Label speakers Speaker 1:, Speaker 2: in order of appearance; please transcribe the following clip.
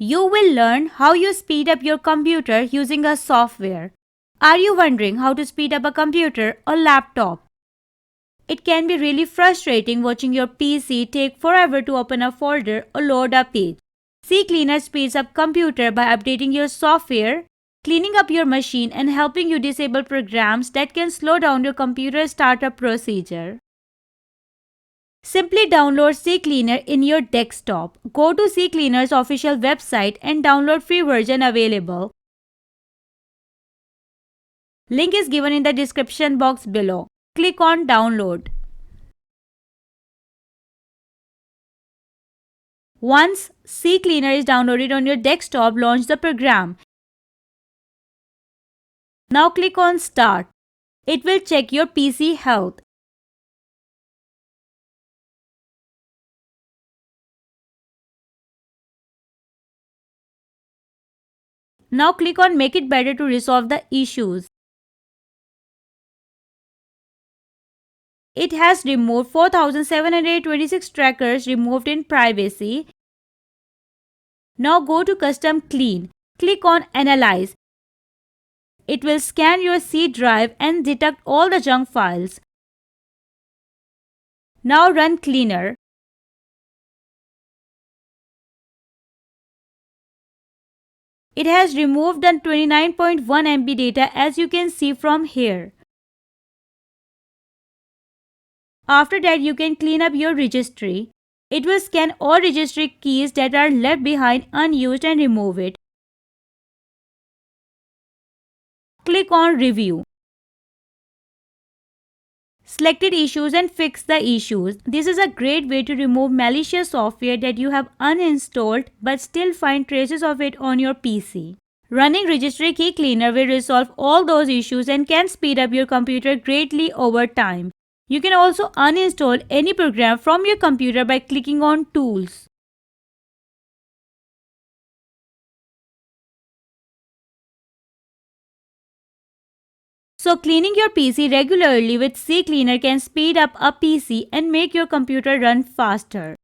Speaker 1: You will learn how you speed up your computer using a software. Are you wondering how to speed up a computer or laptop? It can be really frustrating watching your PC take forever to open a folder or load a page. CCleaner speeds up computer by updating your software, cleaning up your machine and helping you disable programs that can slow down your computer startup procedure. Simply download CCleaner in your desktop. Go to CCleaner's official website and download free version available. Link is given in the description box below. Click on download. Once CCleaner is downloaded on your desktop, launch the program. Now click on Start. It will check your PC health. Now click on Make it better to resolve the issues. It has removed 4,726 trackers removed in privacy. Now go to Custom Clean. Click on Analyze. It will scan your C drive and detect all the junk files. Now run Cleaner. It has removed the 29.1 MB data as you can see from here. After that, you can clean up your registry. It will scan all registry keys that are left behind unused and remove it. Click on Review. Selected issues and fix the issues. This is a great way to remove malicious software that you have uninstalled but still find traces of it on your PC. Running Registry Key Cleaner will resolve all those issues and can speed up your computer greatly over time. You can also uninstall any program from your computer by clicking on Tools. So cleaning your PC regularly with CCleaner can speed up a PC and make your computer run faster.